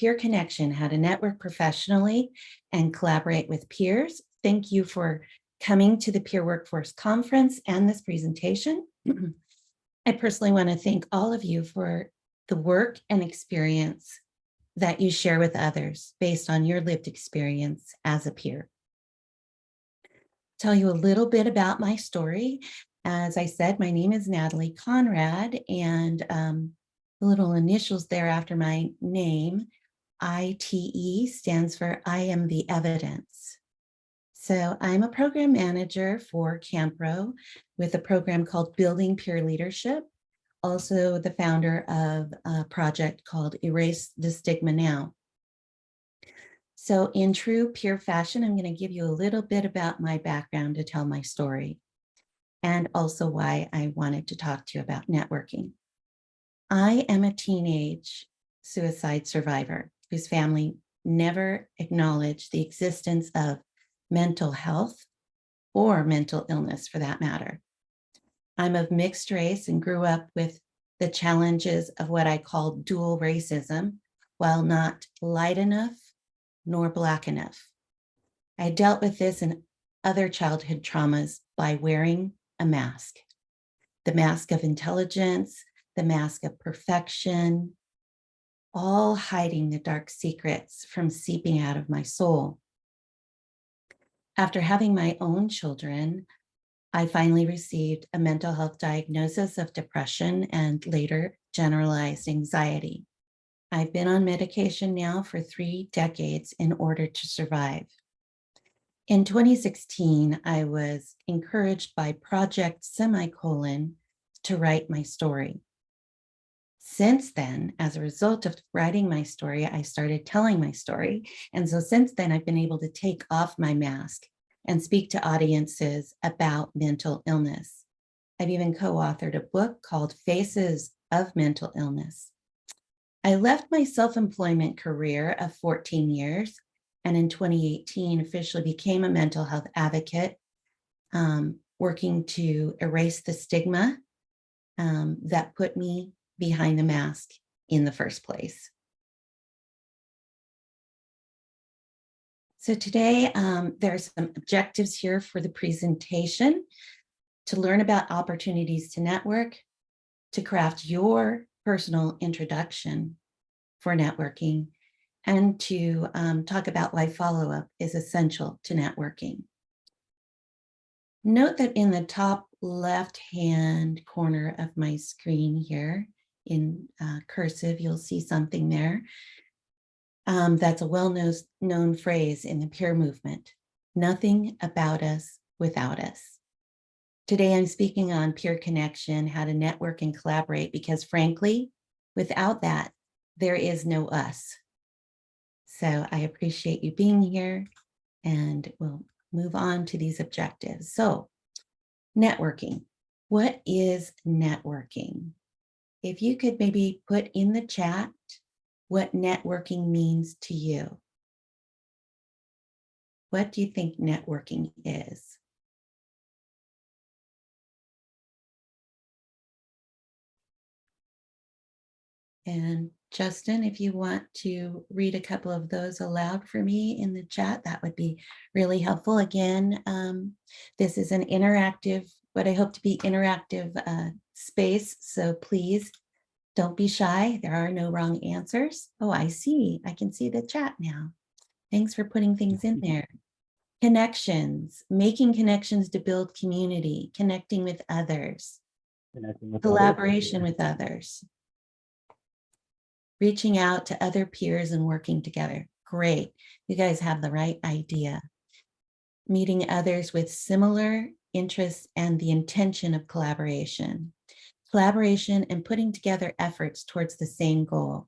Peer Connection, How to Network Professionally and Collaborate with Peers. Thank you for coming to the Peer Workforce Conference and this presentation. I personally want to thank all of you for the work and experience that you share with others based on your lived experience as a peer. Tell you a little bit about my story. As I said, my name is Natalie Conrad, and the little initials there after my name, ITE, stands for I am the evidence. So I'm a program manager for CAMHPRO with a program called Building Peer Leadership, also the founder of a project called Erase the Stigma Now. So in true peer fashion, I'm going to give you a little bit about my background to tell my story, and also why I wanted to talk to you about networking. I am a teenage suicide survivor whose family never acknowledged the existence of mental health or mental illness for that matter. I'm of mixed race and grew up with the challenges of what I call dual racism, while not light enough nor Black enough. I dealt with this and other childhood traumas by wearing a mask. The mask of intelligence, the mask of perfection, all hiding the dark secrets from seeping out of my soul. After having my own children, I finally received a mental health diagnosis of depression and later generalized anxiety. I've been on medication now for 3 decades in order to survive. In 2016, I was encouraged by Project Semicolon to write my story. Since then, as a result of writing my story, I started telling my story. And so since then, I've been able to take off my mask and speak to audiences about mental illness. I've even co-authored a book called Faces of Mental Illness. I left my self-employment career of 14 years, and in 2018 officially became a mental health advocate, working to erase the stigma that put me behind the mask in the first place. So today, there are some objectives here for the presentation: to learn about opportunities to network, to craft your personal introduction for networking, and to talk about why follow-up is essential to networking. Note that in the top left-hand corner of my screen here, in cursive, you'll see something there. That's a well-known phrase in the peer movement: nothing about us without us. Today, I'm speaking on peer connection, how to network and collaborate, because frankly, without that, there is no us. So I appreciate you being here, and we'll move on to these objectives. So, networking. What is networking? If you could maybe put in the chat what networking means to you. What do you think networking is? And Justin, if you want to read a couple of those aloud for me in the chat, that would be really helpful. Again, this is an interactive, what I hope to be interactive space. So please don't be shy. There are no wrong answers. Oh, I see. I can see the chat now. Thanks for putting things in there. Connections, making connections to build community, connecting with others, collaboration with others, reaching out to other peers and working together. Great. You guys have the right idea. Meeting others with similar interests and the intention of collaboration. Collaboration and putting together efforts towards the same goal.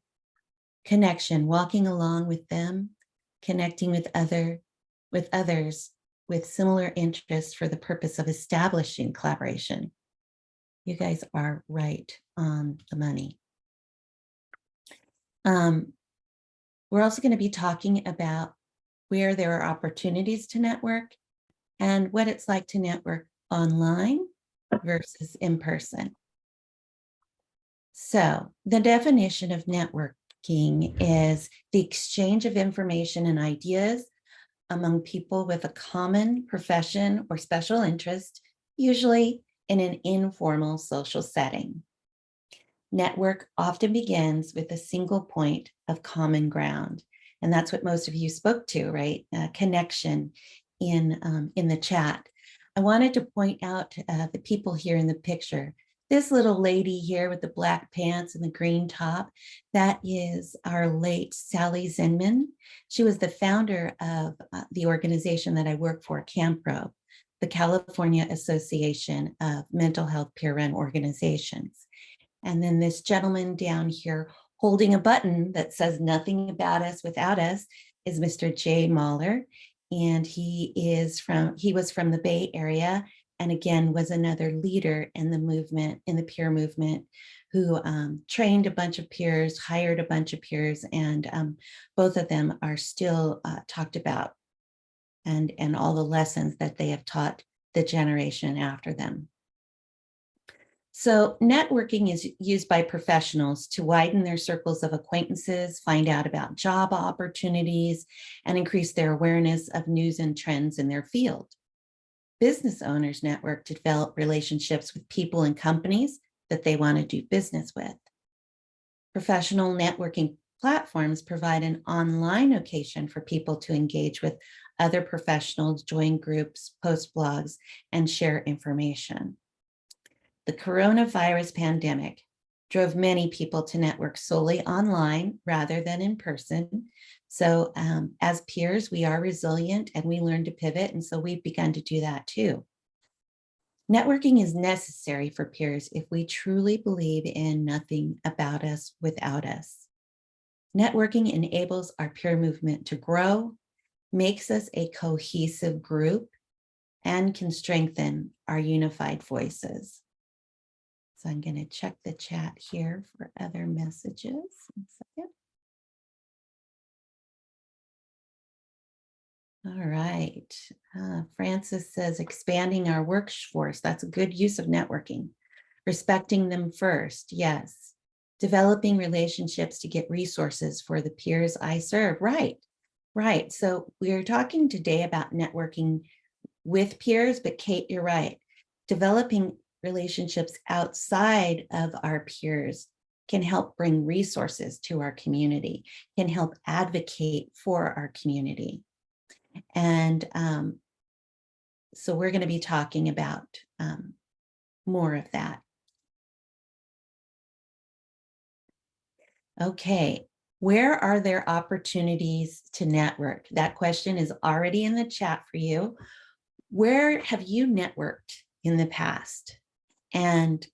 Connection, walking along with them, connecting with others with similar interests for the purpose of establishing collaboration. You guys are right on the money. We're also going to be talking about where there are opportunities to network and what it's like to network online versus in person. So the definition of networking is the exchange of information and ideas among people with a common profession or special interest, usually in an informal social setting. Network often begins with a single point of common ground. And that's what most of you spoke to, right? Connection in the chat. I wanted to point out the people here in the picture. This little lady here with the black pants and the green top, that is our late Sally Zinman. She was the founder of the organization that I work for, CAMHPRO, the California Association of Mental Health Peer-run Organizations. And then this gentleman down here holding a button that says nothing about us without us is Mr. Jay Mahler. And he was from the Bay Area, and again was another leader in the movement, in the peer movement, who trained a bunch of peers, hired a bunch of peers, and both of them are still talked about, and all the lessons that they have taught the generation after them. So networking is used by professionals to widen their circles of acquaintances, find out about job opportunities, and increase their awareness of news and trends in their field. Business owners network to develop relationships with people and companies that they want to do business with. Professional networking platforms provide an online occasion for people to engage with other professionals, join groups, post blogs, and share information. The coronavirus pandemic drove many people to network solely online rather than in person. So as peers, we are resilient and we learn to pivot. And so we've begun to do that too. Networking is necessary for peers if we truly believe in nothing about us without us. Networking enables our peer movement to grow, makes us a cohesive group, and can strengthen our unified voices. So I'm going to check the chat here for other messages. 1 second. All right. Francis says, expanding our workforce. That's a good use of networking. Respecting them first. Yes. Developing relationships to get resources for the peers I serve. Right. Right. So we're talking today about networking with peers, but Kate, you're right. Developing relationships outside of our peers can help bring resources to our community, can help advocate for our community. And so we're going to be talking about more of that. Okay, where are there opportunities to network? That question is already in the chat for you. Where have you networked in the past? And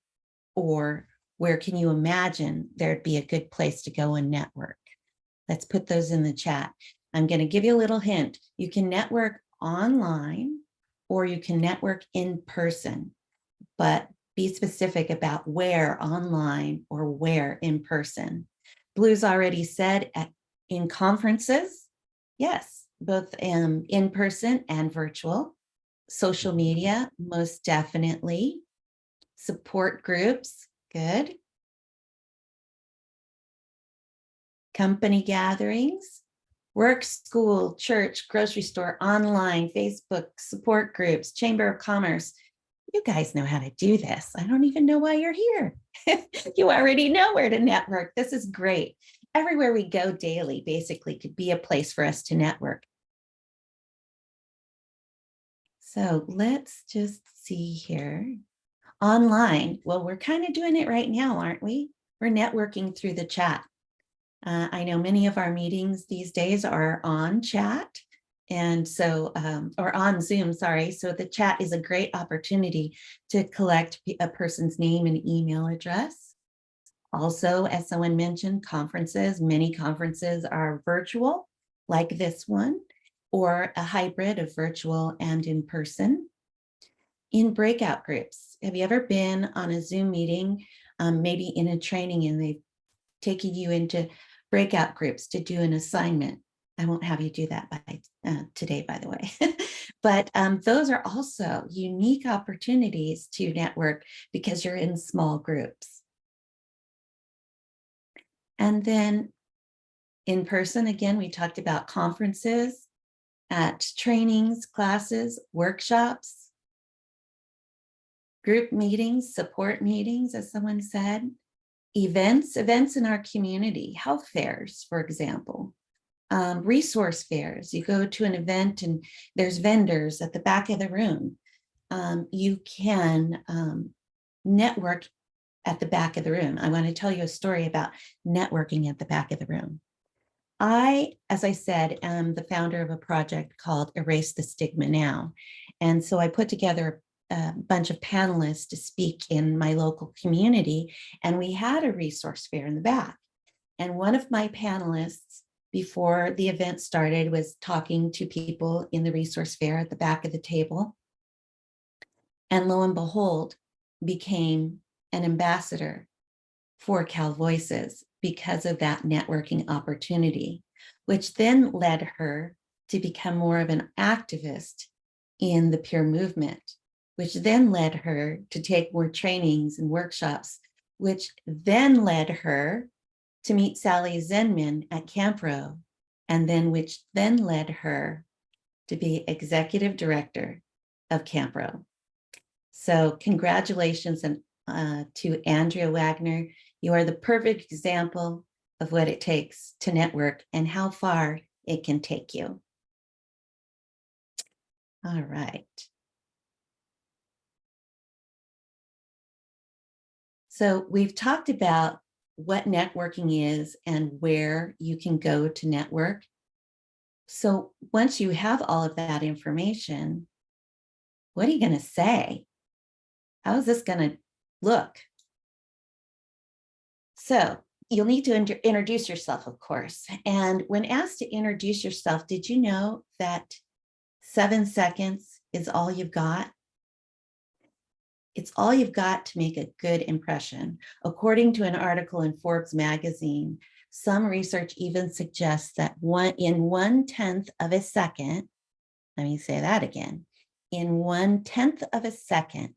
or where can you imagine there'd be a good place to go and network? Let's put those in the chat. I'm going to give you a little hint. You can network online or you can network in person, but be specific about where online or where in person. Blue's already said in conferences. Yes, both in person and virtual. Social media, most definitely. Support groups, good. Company gatherings, work, school, church, grocery store, online, Facebook, support groups, Chamber of Commerce. You guys know how to do this. I don't even know why you're here. You already know where to network. This is great. Everywhere we go daily basically could be a place for us to network. So let's just see here. Online, well, we're kind of doing it right now, aren't we? We're networking through the chat. I know many of our meetings these days are on chat, and so, or on Zoom, sorry. So the chat is a great opportunity to collect a person's name and email address. Also, as someone mentioned, conferences, many conferences are virtual, like this one, or a hybrid of virtual and in person. In breakout groups, have you ever been on a Zoom meeting, maybe in a training, and they've taken you into breakout groups to do an assignment? I won't have you do that by today, by the way. But those are also unique opportunities to network because you're in small groups. And then In person, again, we talked about conferences, at trainings, classes, workshops, group meetings, support meetings, as someone said, events in our community, health fairs, for example, resource fairs. You go to an event and there's vendors at the back of the room. You can network at the back of the room. I want to tell you a story about networking at the back of the room. As I said, am the founder of a project called Erase the Stigma Now. And so I put together a bunch of panelists to speak in my local community, and we had a resource fair in the back. And one of my panelists, before the event started, was talking to people in the resource fair at the back of the table. And lo and behold, became an ambassador for Cal Voices because of that networking opportunity, which then led her to become more of an activist in the peer movement, which then led her to take more trainings and workshops, which then led her to meet Sally Zenman at CAMHPRO, and then which then led her to be executive director of CAMHPRO. So congratulations to Andrea Wagner. You are the perfect example of what it takes to network and how far it can take you. All right. So we've talked about what networking is and where you can go to network. So once you have all of that information, what are you going to say? How is this going to look? So you'll need to introduce yourself, of course. And when asked to introduce yourself, did you know that 7 seconds is all you've got? It's all you've got to make a good impression. According to an article in Forbes magazine, some research even suggests that in 1/10 of a second, let me say that again, in 1/10 of a second,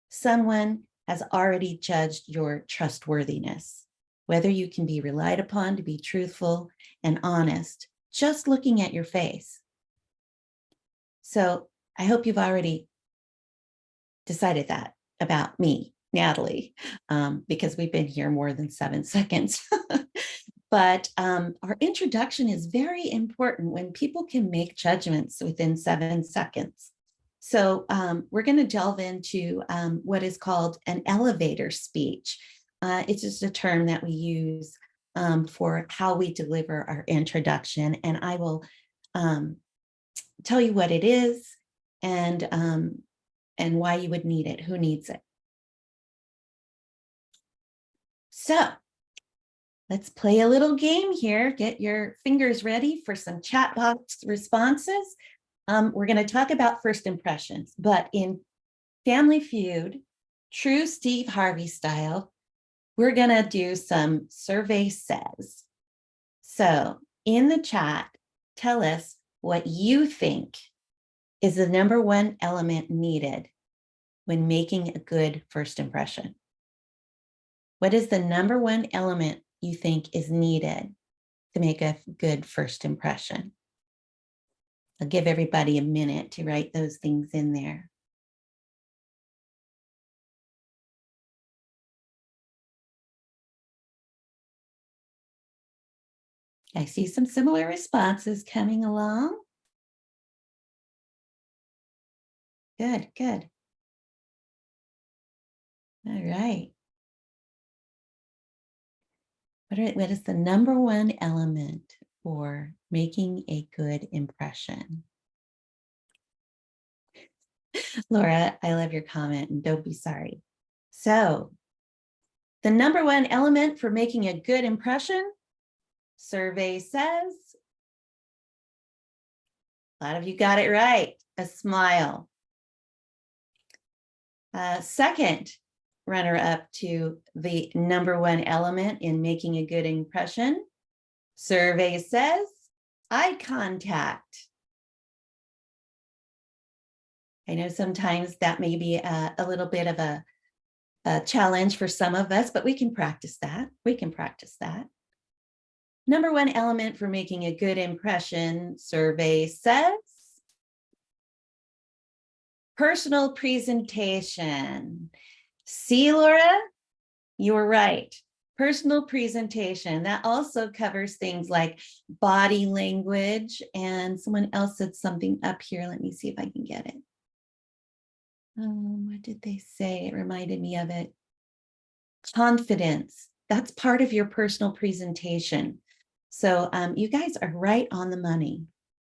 someone has already judged your trustworthiness, whether you can be relied upon to be truthful and honest, just looking at your face. So I hope you've already decided that about me, Natalie, because we've been here more than 7 seconds. But our introduction is very important when people can make judgments within 7 seconds. So we're going to delve into what is called an elevator speech. It's just a term that we use for how we deliver our introduction. And I will tell you what it is and why you would need it, who needs it. So let's play a little game here. Get your fingers ready for some chat box responses. We're going to talk about first impressions, but in Family Feud, true Steve Harvey style, we're going to do some survey says. So in the chat, tell us what you think is the number one element needed when making a good first impression. What is the number one element you think is needed to make a good first impression? I'll give everybody a minute to write those things in there. I see some similar responses coming along. Good, good. All right. What is the number one element for making a good impression? Laura, I love your comment and don't be sorry. So the number one element for making a good impression, survey says, a lot of you got it right, a smile. Second runner-up to the number one element in making a good impression, survey says, eye contact. I know sometimes that may be a little bit of a challenge for some of us, but we can practice that. We can practice that. Number one element for making a good impression, survey says personal presentation. See, Laura, you were right. Personal presentation. That also covers things like body language. And someone else said something up here. Let me see if I can get it. What did they say? It reminded me of it. Confidence. That's part of your personal presentation. So you guys are right on the money.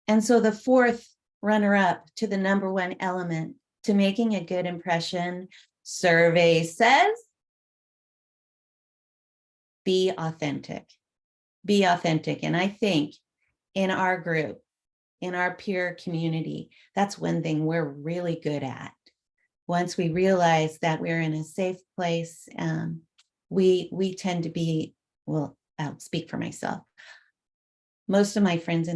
And so the fourth runner-up to the number one element to making a good impression, survey says, be authentic. Be authentic. And I think in our group, in our peer community, that's one thing we're really good at. Once we realize that we're in a safe place, we tend to be, well, I'll speak for myself. Most of my friends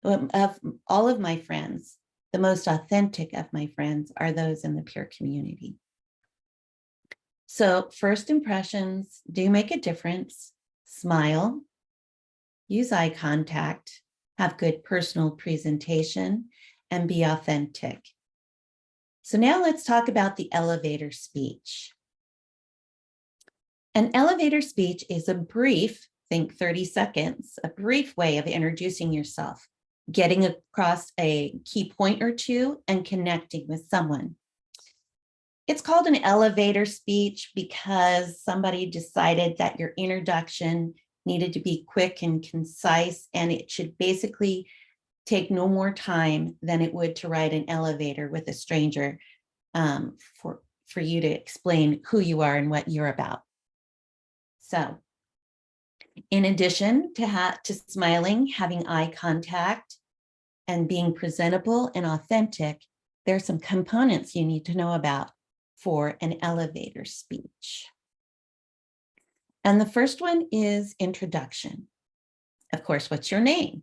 of all of my friends, the most authentic of my friends are those in the peer community. So first impressions do make a difference. Smile, use eye contact, have good personal presentation, and be authentic. So now let's talk about the elevator speech. An elevator speech is a brief, think 30 seconds, a brief way of introducing yourself, getting across a key point or two, and connecting with someone. It's called an elevator speech because somebody decided that your introduction needed to be quick and concise, and it should basically take no more time than it would to ride an elevator with a stranger for you to explain who you are and what you're about. So in addition to smiling, having eye contact, and being presentable and authentic, there are some components you need to know about for an elevator speech. And the first one is introduction. Of course, what's your name?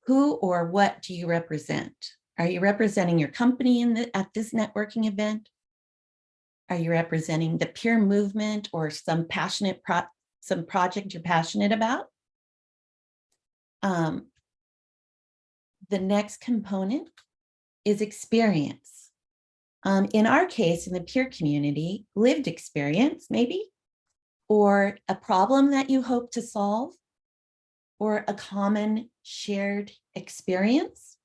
Who or what do you represent? Are you representing your company at this networking event? Are you representing the peer movement or some project you're passionate about? The next component is experience. In our case, in the peer community, lived experience, maybe, or a problem that you hope to solve, or a common shared experience.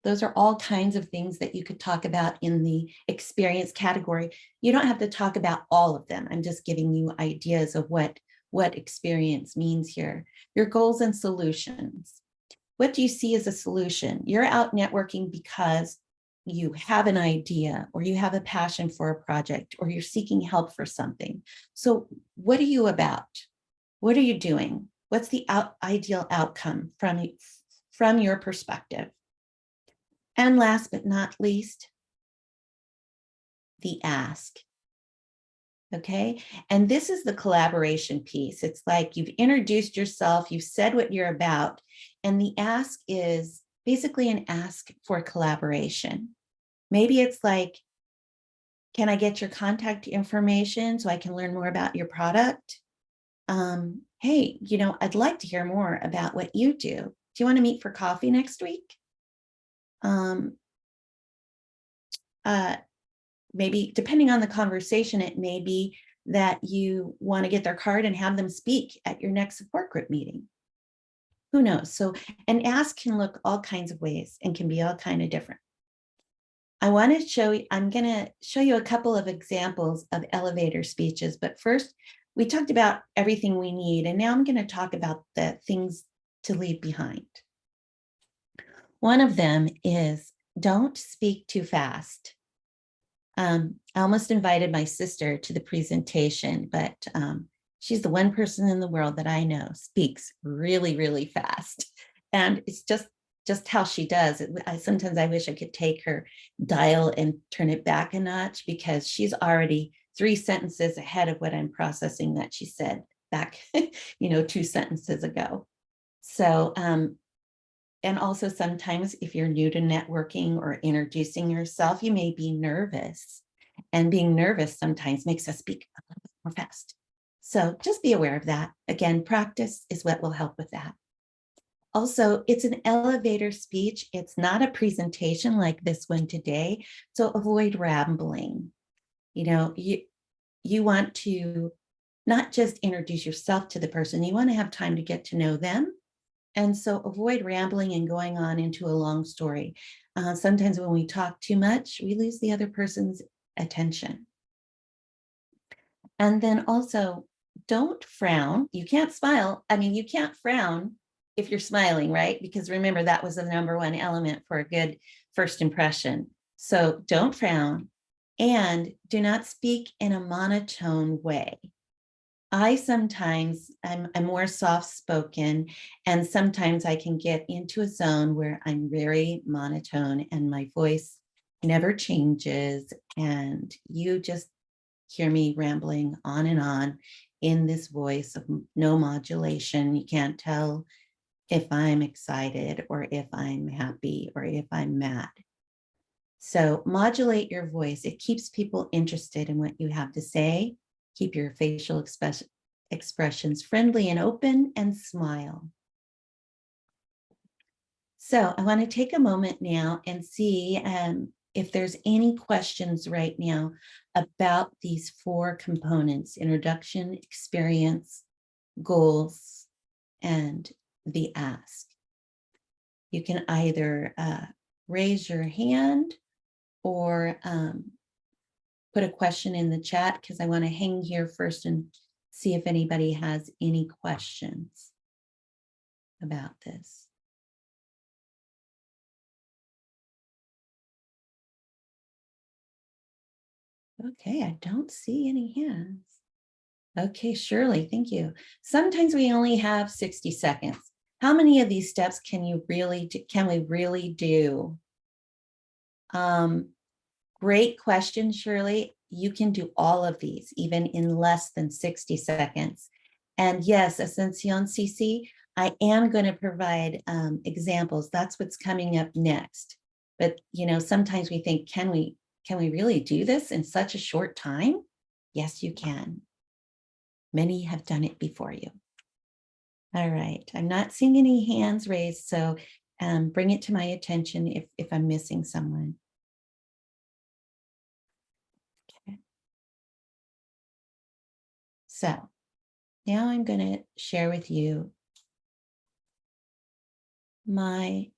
Those are all kinds of things that you could talk about in the experience category. You don't have to talk about all of them. I'm just giving you ideas of what experience means here. Your goals and solutions. What do you see as a solution? You're out networking because you have an idea, or you have a passion for a project, or you're seeking help for something. So what are you about? What are you doing? What's the ideal outcome from your perspective? And last but not least, the ask. Okay, and this is the collaboration piece. It's like you've introduced yourself, you've said what you're about, and the ask is basically an ask for collaboration. Maybe it's like, can I get your contact information so I can learn more about your product? Hey, I'd like to hear more about what you do. Do you want to meet for coffee next week? Maybe depending on the conversation, it may be that you want to get their card and have them speak at your next support group meeting. Who knows? So an ask can look all kinds of ways and can be all kind of different. I'm going to show you a couple of examples of elevator speeches, but first we talked about everything we need, and now I'm going to talk about the things to leave behind. One of them is don't speak too fast. I almost invited my sister to the presentation, but she's the one person in the world that I know speaks really, really fast. And it's just how she does. Sometimes I wish I could take her dial and turn it back a notch, because she's already 3 sentences ahead of what I'm processing that she said back, 2 sentences ago. So, and also sometimes if you're new to networking or introducing yourself, you may be nervous. And being nervous sometimes makes us speak a little bit more fast. So just be aware of that. Again, practice is what will help with that. Also, it's an elevator speech. It's not a presentation like this one today. So avoid rambling. You want to not just introduce yourself to the person, you want to have time to get to know them. And so avoid rambling and going on into a long story. Sometimes when we talk too much, we lose the other person's attention. And then also, don't frown. You can't smile. I mean, you can't frown if you're smiling, right? Because remember, that was the number one element for a good first impression. So don't frown and do not speak in a monotone way. I'm more soft spoken, and sometimes I can get into a zone where I'm very monotone and my voice never changes. And you just hear me rambling on and on in this voice of no modulation. You can't tell if I'm excited or if I'm happy or if I'm mad. So modulate your voice. It keeps people interested in what you have to say. Keep your facial expressions friendly and open, and smile. So I want to take a moment now and see if there's any questions right now about these 4 components: introduction, experience, goals, and the ask. You can either raise your hand or put a question in the chat, because I want to hang here first and see if anybody has any questions about this. Okay, I don't see any hands. Okay, Shirley, thank you. Sometimes we only have 60 seconds. How many of these steps can we really do? Great question, Shirley. You can do all of these, even in less than 60 seconds. And yes, Ascension CC, I am going to provide examples. That's what's coming up next. But sometimes we think, can we really do this in such a short time? Yes, you can. Many have done it before you. All right, I'm not seeing any hands raised, so bring it to my attention if I'm missing someone. Okay. So now I'm going to share with you my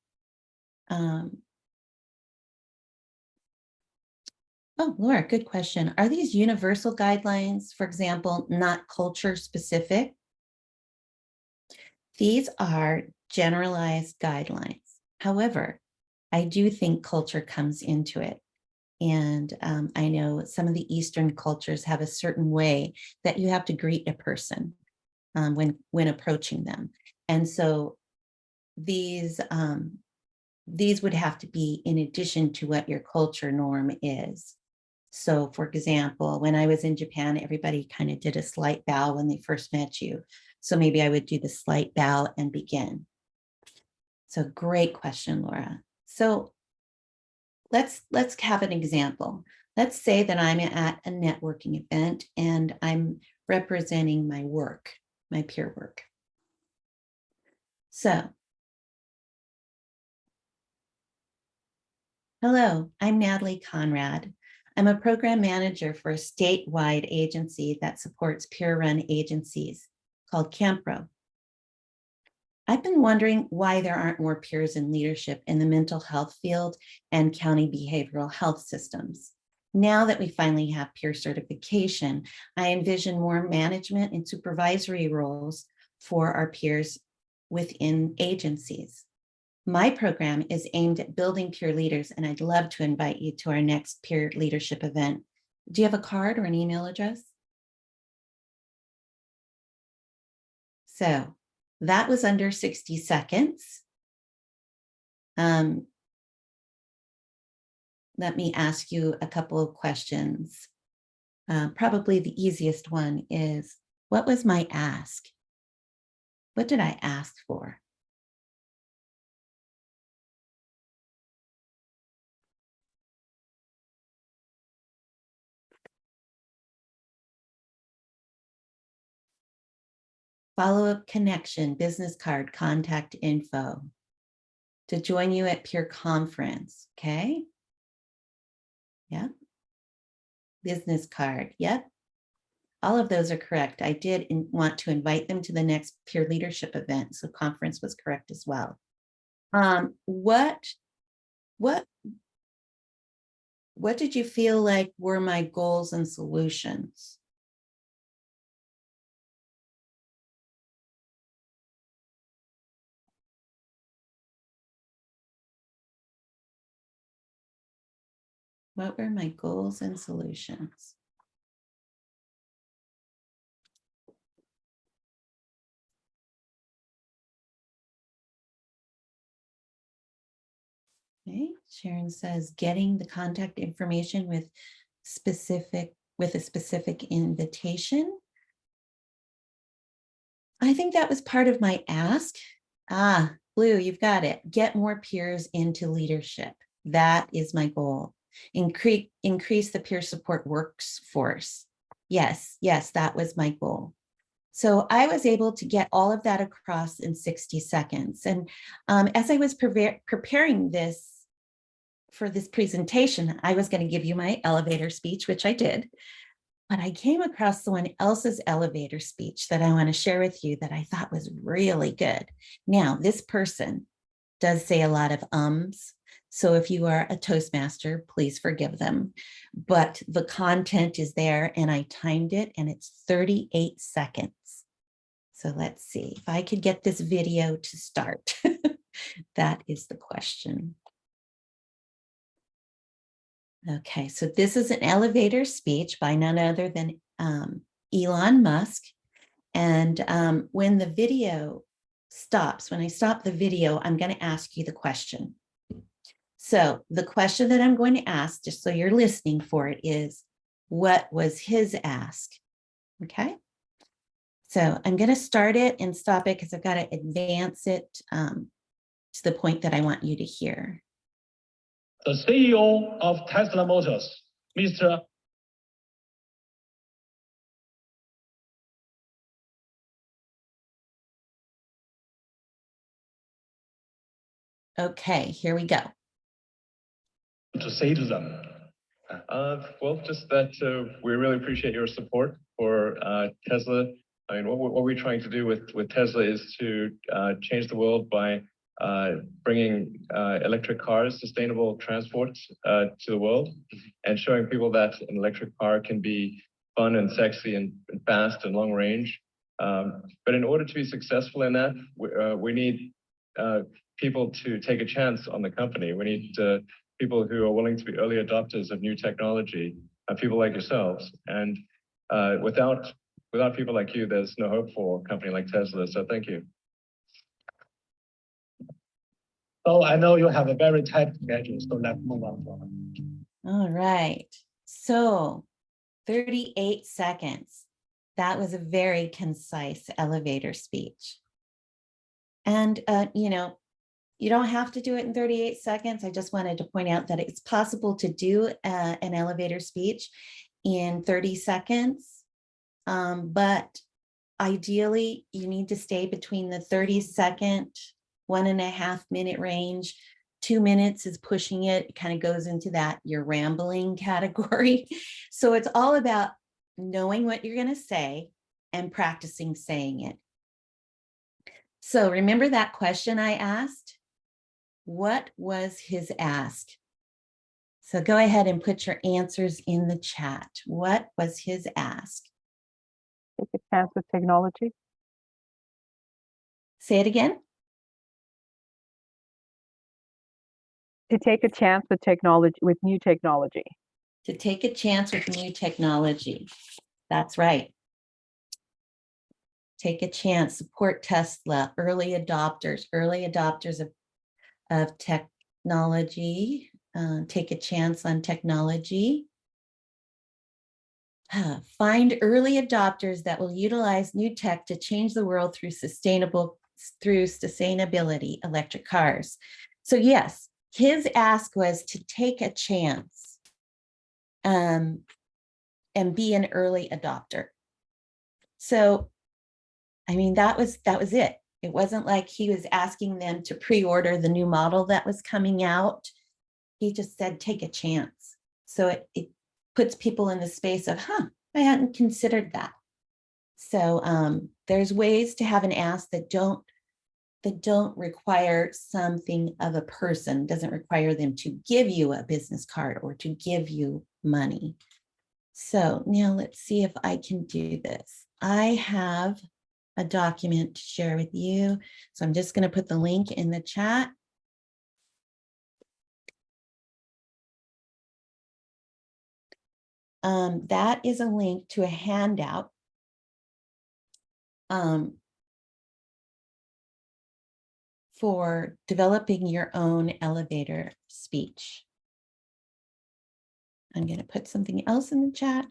oh, Laura, good question. Are these universal guidelines, for example, not culture specific? These are generalized guidelines. However, I do think culture comes into it. And I know some of the Eastern cultures have a certain way that you have to greet a person when approaching them. And so these would have to be in addition to what your culture norm is. So for example, when I was in Japan, everybody kind of did a slight bow when they first met you. So maybe I would do the slight bow and begin. So great question, Laura. So let's have an example. Let's say that I'm at a networking event and I'm representing my work, my peer work. So, hello, I'm Natalie Conrad. I'm a program manager for a statewide agency that supports peer-run agencies called CAMHPRO. I've been wondering why there aren't more peers in leadership in the mental health field and county behavioral health systems. Now that we finally have peer certification, I envision more management and supervisory roles for our peers within agencies. My program is aimed at building peer leaders, and I'd love to invite you to our next peer leadership event. Do you have a card or an email address? So that was under 60 seconds. Let me ask you a couple of questions. Probably the easiest one is, what was my ask? What did I ask for? follow-up connection, business card, contact info. To join you at peer conference, okay? Yeah. Business card, yep. All of those are correct. I did want to invite them to the next peer leadership event, so conference was correct as well. What did you feel like were my goals and solutions? What were my goals and solutions? Okay, Sharon says getting the contact information with a specific invitation. I think that was part of my ask. Blue, you've got it. Get more peers into leadership. That is my goal. Increase the peer support workforce. Yes, that was my goal. So I was able to get all of that across in 60 seconds. And as I was preparing this for this presentation, I was going to give you my elevator speech, which I did. But I came across someone else's elevator speech that I want to share with you that I thought was really good. Now, this person does say a lot of ums. So if you are a Toastmaster, please forgive them. But the content is there and I timed it and it's 38 seconds. So let's see if I could get this video to start. That is the question. Okay, so this is an elevator speech by none other than Elon Musk. And when the video stops, when I stop the video, I'm going to ask you the question. So the question that I'm going to ask, just so you're listening for it, is what was his ask? Okay. So I'm going to start it and stop it because I've got to advance it to the point that I want you to hear. The CEO of Tesla Motors, Mr. Okay, here we go. To say to them? Well, just that we really appreciate your support for Tesla. I mean, what we're trying to do with Tesla is to change the world by bringing electric cars, sustainable transport to the world, and showing people that an electric car can be fun and sexy and fast and long range. But in order to be successful in that, we need people to take a chance on the company. We need people who are willing to be early adopters of new technology, people like yourselves. And without people like you, there's no hope for a company like Tesla. So thank you. So I know you have a very tight schedule, so let's move on. All right. So 38 seconds. That was a very concise elevator speech. And, you don't have to do it in 38 seconds. I just wanted to point out that it's possible to do an elevator speech in 30 seconds. But ideally, you need to stay between the 30-second, 1.5 minute range. 2 minutes is pushing it. It kind of goes into that you're rambling category. So it's all about knowing what you're going to say and practicing saying it. So remember that question I asked? What was his ask? So go ahead and put your answers in the chat. What was his ask? Take a chance with technology. Say it again. To take a chance with technology, with new technology. To take a chance with new technology. That's right. Take a chance, support Tesla, early adopters of technology. Take a chance on technology. Find early adopters that will utilize new tech to change the world through sustainability, electric cars. So yes, his ask was to take a chance and be an early adopter. So I mean, that was it. It wasn't like he was asking them to pre-order the new model that was coming out. He just said, take a chance. So it puts people in the space of, I hadn't considered that. So there's ways to have an ask that don't require something of a person, doesn't require them to give you a business card or to give you money. So now let's see if I can do this. I have a document to share with you. So I'm just going to put the link in the chat. That is a link to a handout for developing your own elevator speech. I'm going to put something else in the chat.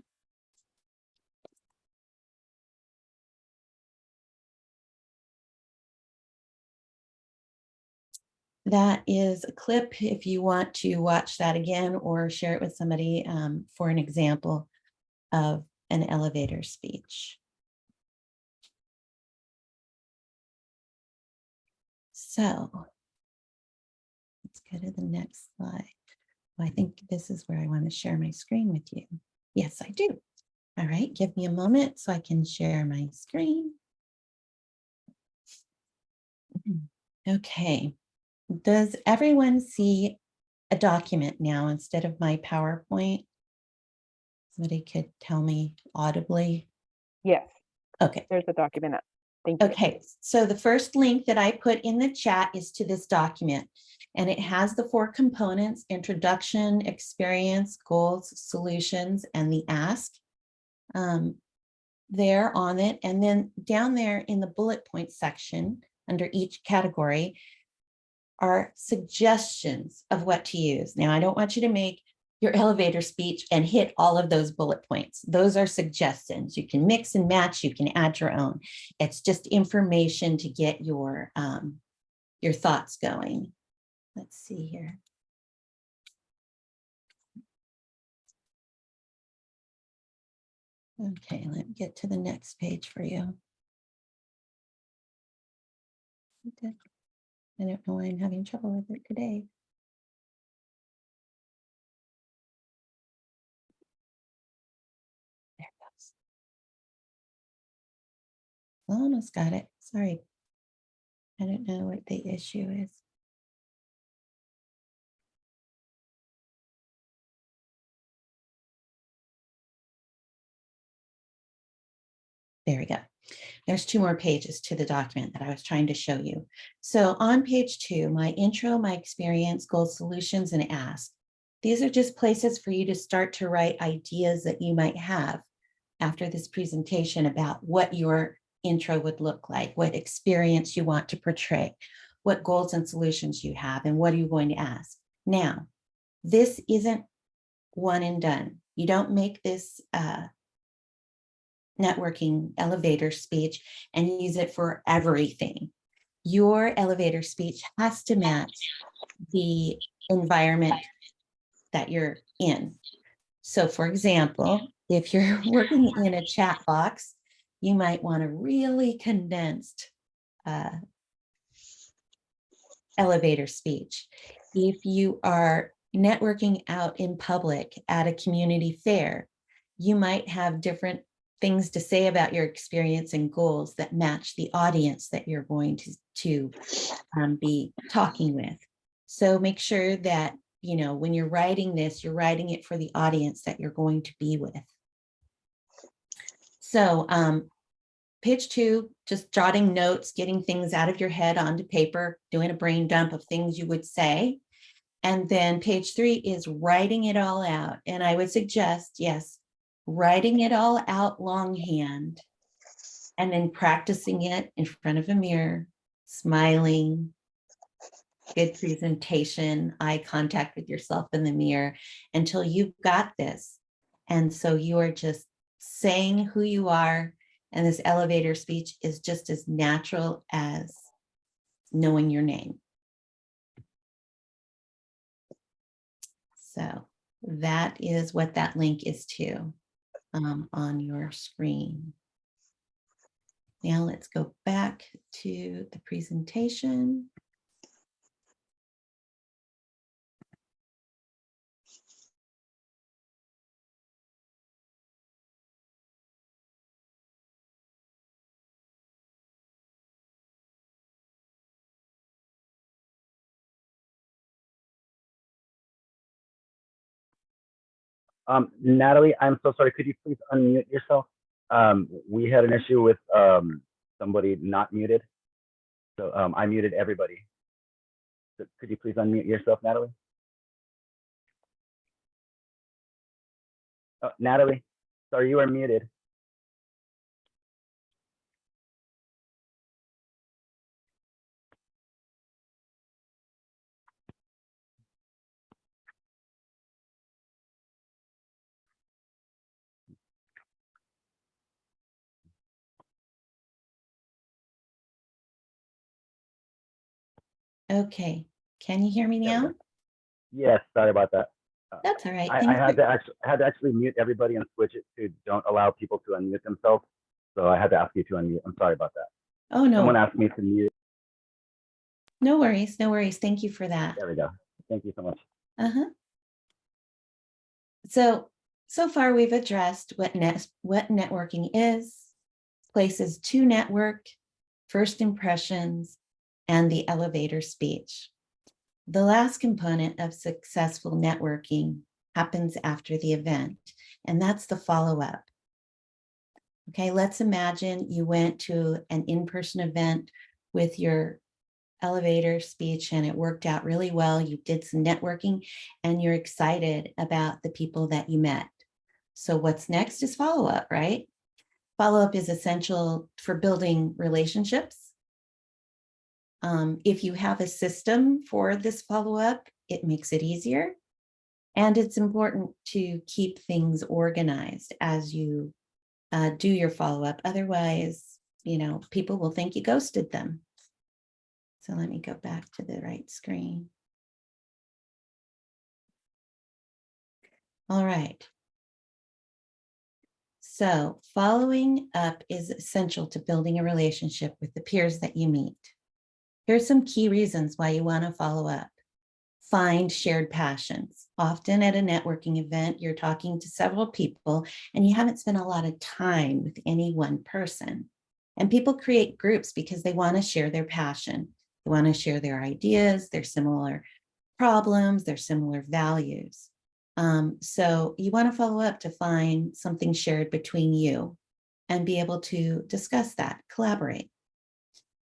That is a clip if you want to watch that again or share it with somebody for an example of an elevator speech. So let's go to the next slide. Well, I think this is where I want to share my screen with you. Yes, I do. All right, give me a moment so I can share my screen. Okay. Does everyone see a document now instead of my PowerPoint? Somebody could tell me audibly. Yes, Okay. there's a document up. Thank you. Okay, so the first link that I put in the chat is to this document, and it has the 4 components: introduction, experience, goals, solutions, and the ask there on it. And then down there in the bullet point section under each category are suggestions of what to use. Now, I don't want you to make your elevator speech and hit all of those bullet points. Those are suggestions. You can mix and match, you can add your own. It's just information to get your thoughts going. Let's see here. Okay, let me get to the next page for you. Okay. I don't know why I'm having trouble with it today. There it goes. Almost got it. Sorry. I don't know what the issue is. There we go. There's 2 more pages to the document that I was trying to show you. So on page 2, my intro, my experience, goals, solutions, and ask. These are just places for you to start to write ideas that you might have after this presentation about what your intro would look like, what experience you want to portray, what goals and solutions you have, and what are you going to ask. Now, this isn't one and done. You don't make this networking elevator speech and use it for everything. Your elevator speech has to match the environment that you're in. So for example, if you're working in a chat box, you might want a really condensed elevator speech. If you are networking out in public at a community fair, you might have different things to say about your experience and goals that match the audience that you're going to be talking with. So make sure that, you know, when you're writing this, you're writing it for the audience that you're going to be with. So page 2, just jotting notes, getting things out of your head onto paper, doing a brain dump of things you would say. And then page 3 is writing it all out. And I would suggest, yes, writing it all out longhand and then practicing it in front of a mirror, smiling, good presentation, eye contact with yourself in the mirror until you've got this. And so you are just saying who you are. And this elevator speech is just as natural as knowing your name. So that is what that link is to on your screen. Now let's go back to the presentation. Natalie, I'm so sorry. Could you please unmute yourself? We had an issue with somebody not muted. So I muted everybody. So could you please unmute yourself, Natalie? Oh, Natalie, sorry, you are muted. Okay, can you hear me There we now? go. Yes, sorry about that. That's all right. I Thanks had for- I had to actually mute everybody and switch it to don't allow people to unmute themselves. So I had to ask you to unmute. I'm sorry about that. Oh, Someone no, asked me to mute. no worries, no worries. Thank you for that. There we go. Thank you so much. Uh-huh. So far we've addressed what networking is, places to network, first impressions, and the elevator speech. The last component of successful networking happens after the event, and that's the follow-up. Okay, let's imagine you went to an in-person event with your elevator speech and it worked out really well. You did some networking and you're excited about the people that you met. So what's next is follow-up, right? Follow-up is essential for building relationships. If you have a system for this follow-up, it makes it easier. And it's important to keep things organized as you do your follow-up. Otherwise, people will think you ghosted them. So let me go back to the right screen. All right. So following up is essential to building a relationship with the peers that you meet. Here's some key reasons why you want to follow up. Find shared passions. Often at a networking event, you're talking to several people and you haven't spent a lot of time with any one person. And people create groups because they want to share their passion. They want to share their ideas, their similar problems, their similar values. So you want to follow up to find something shared between you and be able to discuss that, collaborate.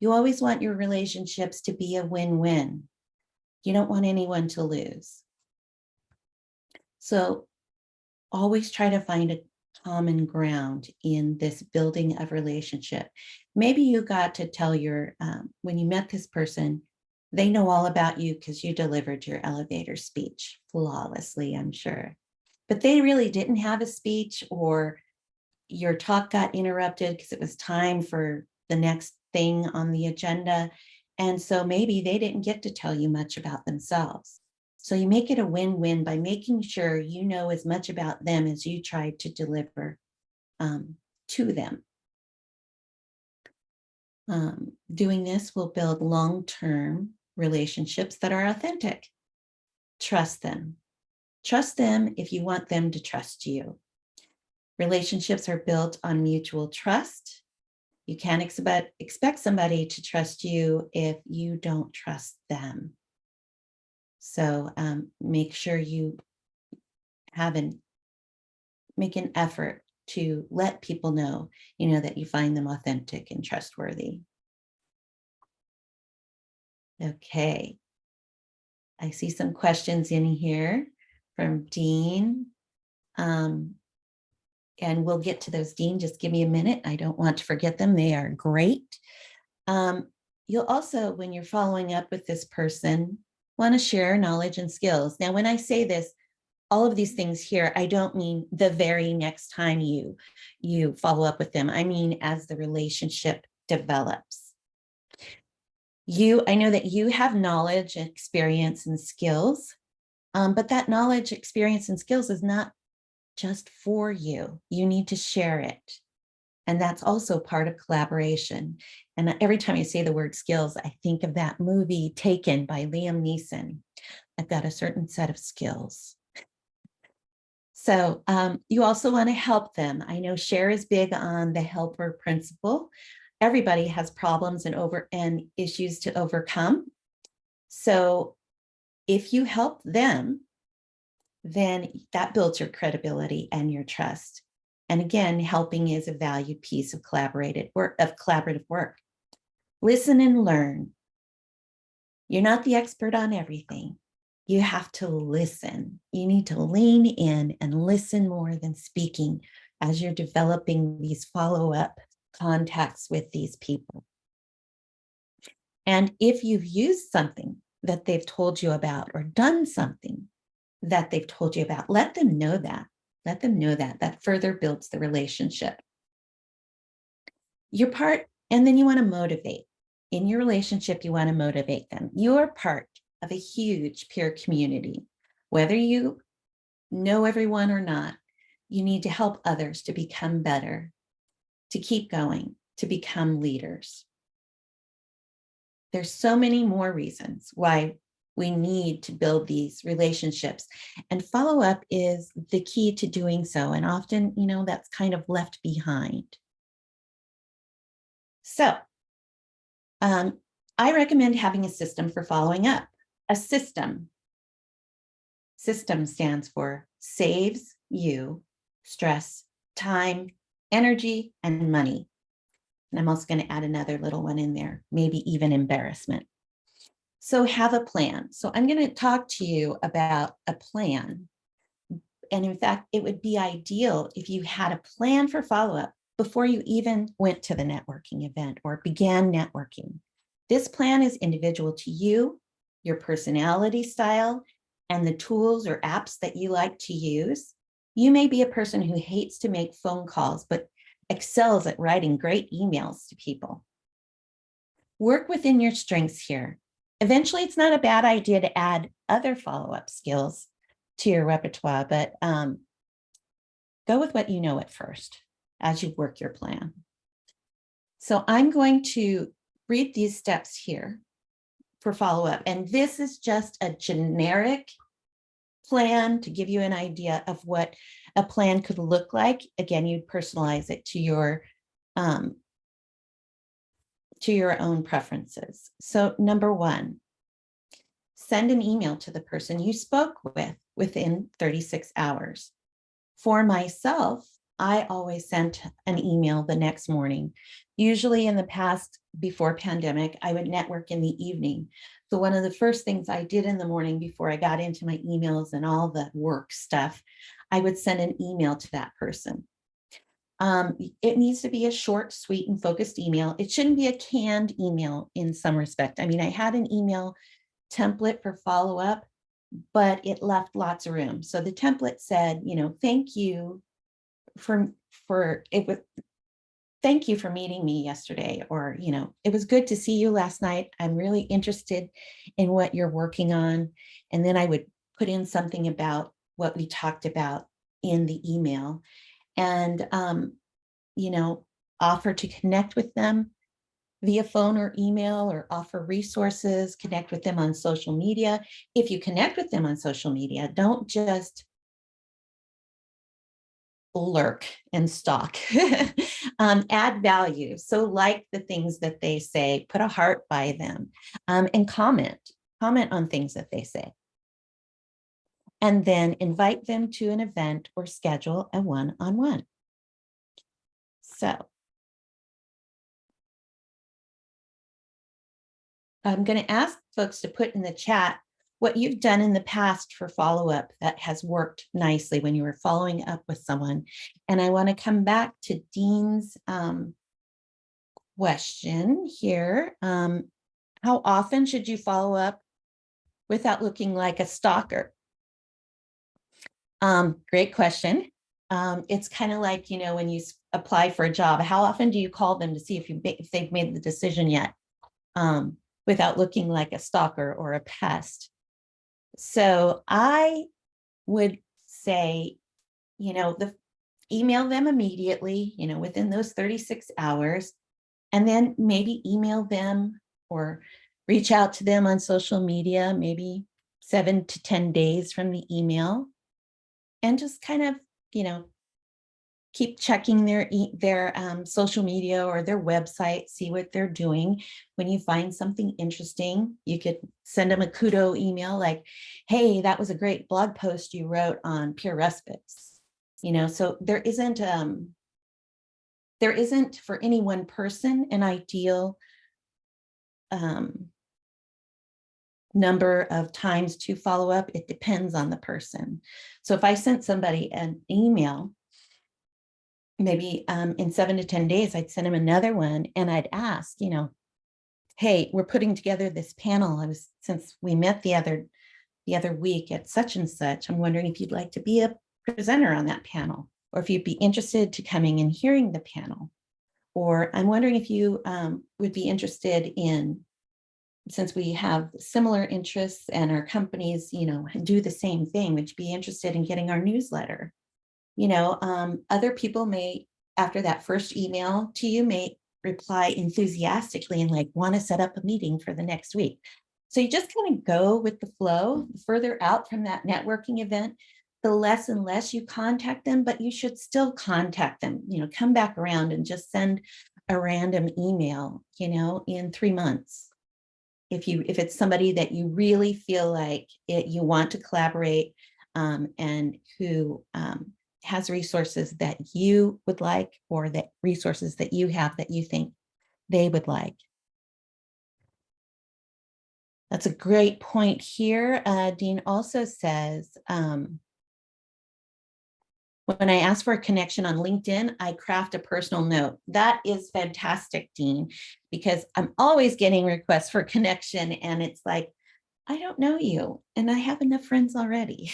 You always want your relationships to be a win-win. You don't want anyone to lose. So always try to find a common ground in this building of relationship. Maybe you got to tell when you met this person, they know all about you because you delivered your elevator speech flawlessly, I'm sure. But they really didn't have a speech, or your talk got interrupted because it was time for the next thing on the agenda. And so maybe they didn't get to tell you much about themselves. So you make it a win-win by making sure you know as much about them as you tried to deliver to them. Doing this will build long-term relationships that are authentic. Trust them. Trust them if you want them to trust you. Relationships are built on mutual trust. You can't expect somebody to trust you if you don't trust them. So make sure you make an effort to let people know, that you find them authentic and trustworthy. Okay. I see some questions in here from Dean. And we'll get to those, Dean. Just give me a minute. I don't want to forget them. They are great. You'll also, when you're following up with this person, want to share knowledge and skills. Now, when I say this, all of these things here, I don't mean the very next time you follow up with them. I mean, as the relationship develops. I know that you have knowledge, experience, and skills, but that knowledge, experience, and skills is not just for you. You need to share it. And that's also part of collaboration. And every time you say the word skills, I think of that movie Taken by Liam Neeson. I've got a certain set of skills. So you also want to help them. I know Cher is big on the helper principle. Everybody has problems and issues to overcome. So if you help them, then that builds your credibility and your trust. And again, helping is a valued piece of collaborative work. Listen and learn. You're not the expert on everything. You have to listen. You need to lean in and listen more than speaking as you're developing these follow-up contacts with these people. And if you've used something that they've told you about or done something that they've told you about, let them know that. Let them know that. That further builds the relationship. Your part, and then you want to motivate. In your relationship, you want to motivate them. You're part of a huge peer community. Whether you know everyone or not, you need to help others to become better, to keep going, to become leaders. There's so many more reasons why we need to build these relationships, and follow-up is the key to doing so. And often, that's kind of left behind. So I recommend having a system for following up. A system. System stands for saves you stress, time, energy, and money. And I'm also going to add another little one in there, maybe even embarrassment. So have a plan. So I'm going to talk to you about a plan. And in fact, it would be ideal if you had a plan for follow-up before you even went to the networking event or began networking. This plan is individual to you, your personality style, and the tools or apps that you like to use. You may be a person who hates to make phone calls, but excels at writing great emails to people. Work within your strengths here. Eventually, it's not a bad idea to add other follow-up skills to your repertoire, but go with what you know at first as you work your plan. So I'm going to read these steps here for follow-up. And this is just a generic plan to give you an idea of what a plan could look like. Again, you'd personalize it to your own preferences. So number one, send an email to the person you spoke with within 36 hours. For myself, I always sent an email the next morning. Usually in the past, before pandemic, I would network in the evening. So one of the first things I did in the morning before I got into my emails and all the work stuff, I would send an email to that person. It needs to be a short, sweet, and focused email. It shouldn't be a canned email in some respect. I mean, I had an email template for follow-up, but it left lots of room. So the template said, thank you thank you for meeting me yesterday, or, it was good to see you last night. I'm really interested in what you're working on. And then I would put in something about what we talked about in the email and, offer to connect with them via phone or email, or offer resources, connect with them on social media. If you connect with them on social media, don't just lurk and stalk. Add value. So like the things that they say, put a heart by them, and comment on things that they say. And then invite them to an event or schedule a one-on-one. So I'm going to ask folks to put in the chat what you've done in the past for follow-up that has worked nicely when you were following up with someone. And I want to come back to Dean's question here. How often should you follow up without looking like a stalker? Great question. It's kind of like, when you apply for a job, how often do you call them to see if they've made the decision yet, without looking like a stalker or a pest? So I would say, email them immediately, within those 36 hours, and then maybe email them or reach out to them on social media, maybe 7 to 10 days from the email, and just kind of, keep checking their social media or their website, see what they're doing. When you find something interesting, you could send them a kudo email like, hey, that was a great blog post you wrote on pure respites. So there isn't for any one person an ideal number of times to follow up. It depends on the person. So if I sent somebody an email, maybe in 7 to 10 days, I'd send them another one and I'd ask, hey, we're putting together this panel. Since we met the other week at such and such, I'm wondering if you'd like to be a presenter on that panel, or if you'd be interested to coming and hearing the panel. Or I'm wondering if you would be interested in, since we have similar interests and our companies, do the same thing, would you be interested in getting our newsletter? Other people may, after that first email to you, may reply enthusiastically and like want to set up a meeting for the next week. So you just kind of go with the flow. Further out from that networking event, the less and less you contact them, but you should still contact them, come back around and just send a random email, in 3 months. If it's somebody that you really feel like you want to collaborate and who has resources that you would like, or that resources that you have that you think they would like. That's a great point here. Dean also says, when I ask for a connection on LinkedIn, I craft a personal note. That is fantastic, Dean, because I'm always getting requests for connection, and it's like, I don't know you, and I have enough friends already.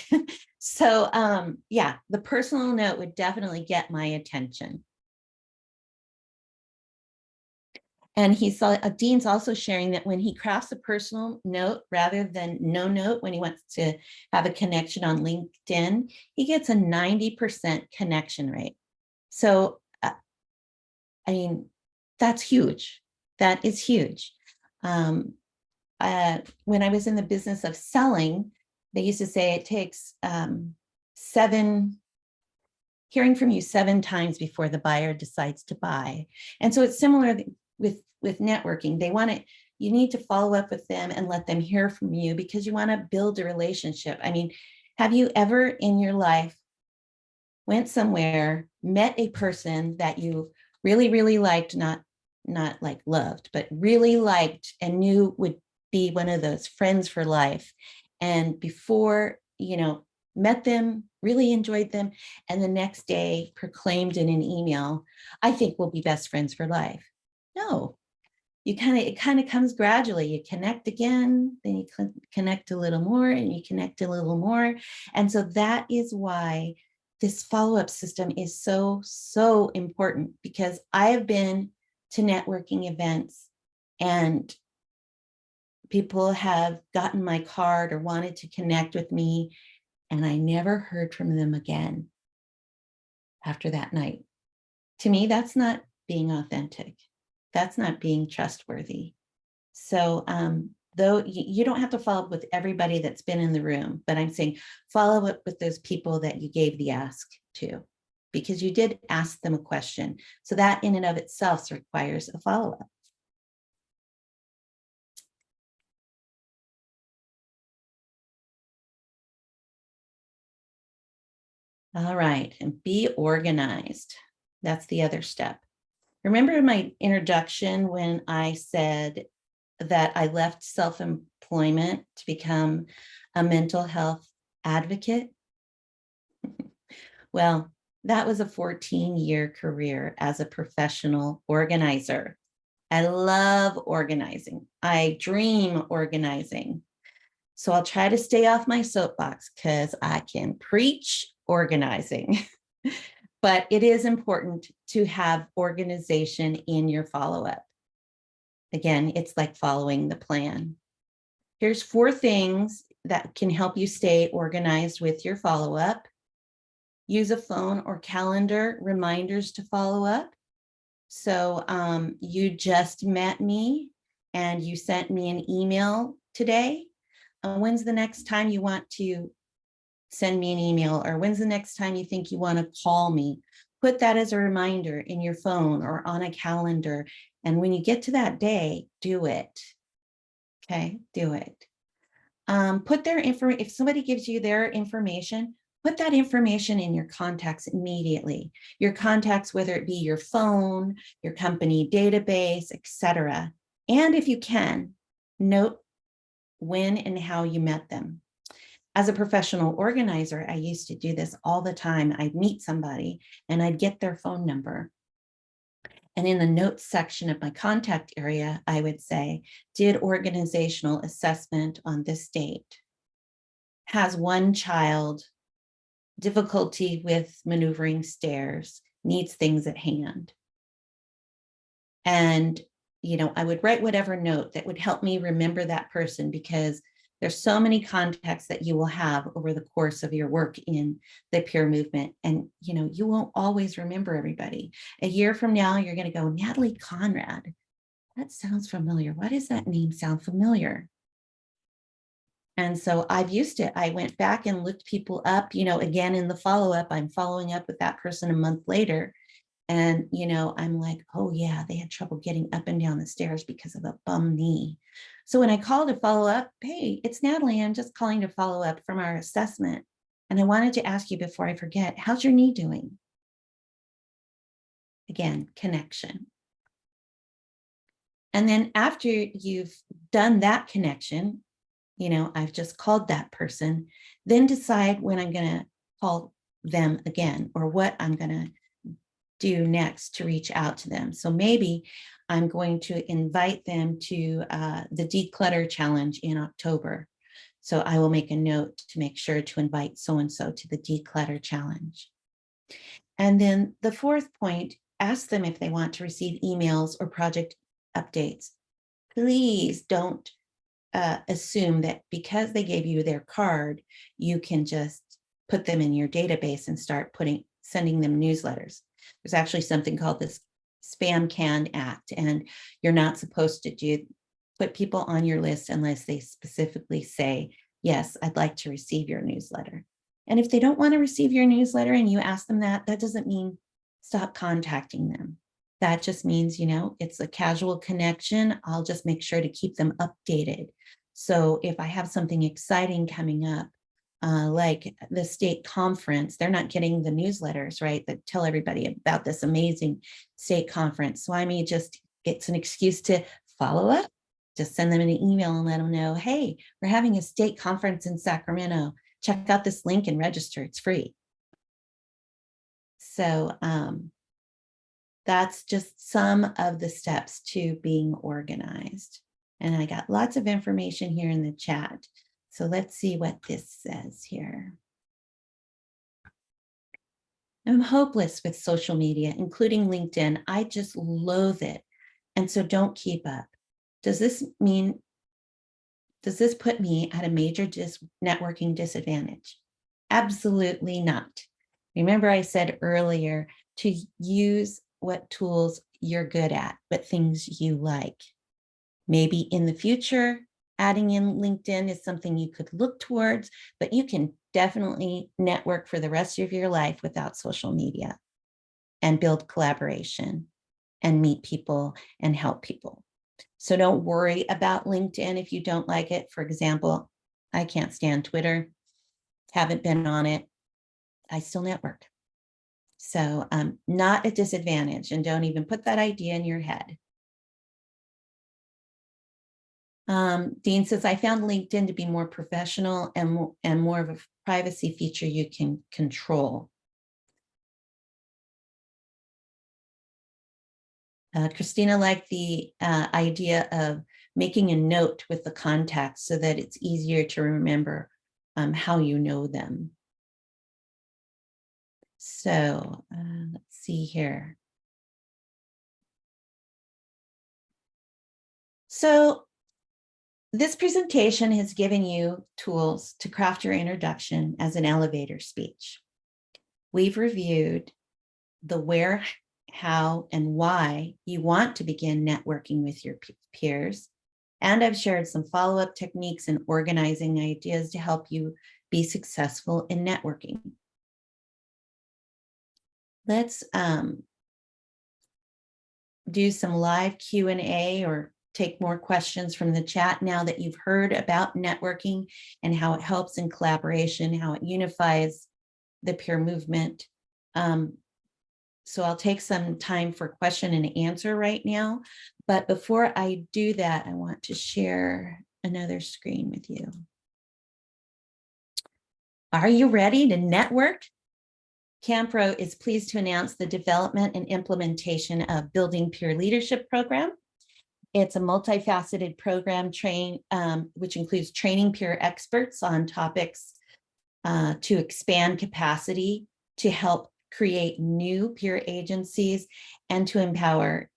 So yeah, the personal note would definitely get my attention. And Dean's also sharing that when he crafts a personal note rather than no note, when he wants to have a connection on LinkedIn, he gets a 90% connection rate. So, that's huge. That is huge. When I was in the business of selling, they used to say it takes hearing from you 7 times before the buyer decides to buy. And so it's similar with networking. You need to follow up with them and let them hear from you, because you want to build a relationship. Have you ever in your life went somewhere, met a person that you really, really liked, not like loved, but really liked and knew would be one of those friends for life, and before, met them, really enjoyed them, and the next day proclaimed in an email, I think we'll be best friends for life? No. It kind of comes gradually. You connect again, then you connect a little more, and you connect a little more. And so that is why this follow-up system is so, so important, because I have been to networking events and people have gotten my card or wanted to connect with me, and I never heard from them again after that night. To me, that's not being authentic. That's not being trustworthy. So though you don't have to follow up with everybody that's been in the room, but I'm saying follow up with those people that you gave the ask to, because you did ask them a question. So that in and of itself requires a follow-up. All right, and be organized. That's the other step. Remember in my introduction when I said that I left self-employment to become a mental health advocate? Well, that was a 14-year career as a professional organizer. I love organizing. I dream organizing. So I'll try to stay off my soapbox because I can preach organizing. But it is important to have organization in your follow-up. Again, it's like following the plan. Here's 4 things that can help you stay organized with your follow-up. use a phone or calendar reminders to follow up. So you just met me and you sent me an email today. When's the next time you want to send me an email, or when's the next time you think you want to call me? Put that as a reminder in your phone or on a calendar. And when you get to that day, do it. Okay, do it. Put their information, if somebody gives you their information, put that information in your contacts immediately. Your contacts, whether it be your phone, your company database, etc. And if you can, note when and how you met them. As a professional organizer, I used to do this all the time. I'd meet somebody and I'd get their phone number. And in the notes section of my contact area, I would say, did organizational assessment on this date. Has one child difficulty with maneuvering stairs, needs things at hand. And, you know, I would write whatever note that would help me remember that person, because there's so many contacts that you will have over the course of your work in the peer movement. And, you know, you won't always remember everybody. A year from now, you're going to go, Natalie Conrad. That sounds familiar. Why does that name sound familiar? And so I've used it. I went back and looked people up, you know, again, in the follow-up, I'm following up with that person a month later. And, you know, I'm like, oh yeah, they had trouble getting up and down the stairs because of a bum knee. So when I called to follow up, hey, it's Natalie, I'm just calling to follow up from our assessment. And I wanted to ask you before I forget, how's your knee doing? Again, connection. And then after you've done that connection, you know, I've just called that person, then decide when I'm going to call them again, or what I'm going to do next to reach out to them. So maybe I'm going to invite them to the Declutter Challenge in October. So I will make a note to make sure to invite so-and-so to the Declutter Challenge. And then the fourth point, ask them if they want to receive emails or project updates. Please don't assume that because they gave you their card, you can just put them in your database and start sending them newsletters. There's actually something called the Spam Can Act, and you're not supposed to put people on your list unless they specifically say, yes, I'd like to receive your newsletter. And if they don't want to receive your newsletter and you ask them that, that doesn't mean stop contacting them. That just means, you know, it's a casual connection. I'll just make sure to keep them updated. So if I have something exciting coming up, like the state conference, they're not getting the newsletters, right, that tell everybody about this amazing state conference. So I may it's an excuse to follow up, just send them an email and let them know, hey, we're having a state conference in Sacramento. Check out this link and register, it's free. So that's just some of the steps to being organized. And I got lots of information here in the chat. So let's see what this says here. I'm hopeless with social media, including LinkedIn. I just loathe it. And so don't keep up. Does this put me at a major networking disadvantage? Absolutely not. Remember I said earlier to use what tools you're good at, what things you like. Maybe in the future, adding in LinkedIn is something you could look towards, but you can definitely network for the rest of your life without social media and build collaboration and meet people and help people. So don't worry about LinkedIn if you don't like it. For example, I can't stand Twitter, haven't been on it. I still network. So not a disadvantage, and don't even put that idea in your head. Dean says, I found LinkedIn to be more professional and more of a privacy feature you can control. Christina liked the idea of making a note with the contacts so that it's easier to remember how you know them. So let's see here. So this presentation has given you tools to craft your introduction as an elevator speech. we've reviewed the where, how, and why you want to begin networking with your peers. And I've shared some follow-up techniques and organizing ideas to help you be successful in networking. Let's do some live Q&A or take more questions from the chat now that you've heard about networking and how it helps in collaboration, how it unifies the peer movement. So I'll take some time for question and answer right now. But before I do that, I want to share another screen with you. Are you ready to network? CAMHPRO is pleased to announce the development and implementation of Building Peer Leadership Program. It's a multifaceted program which includes training peer experts on topics to expand capacity, to help create new peer agencies, and to empower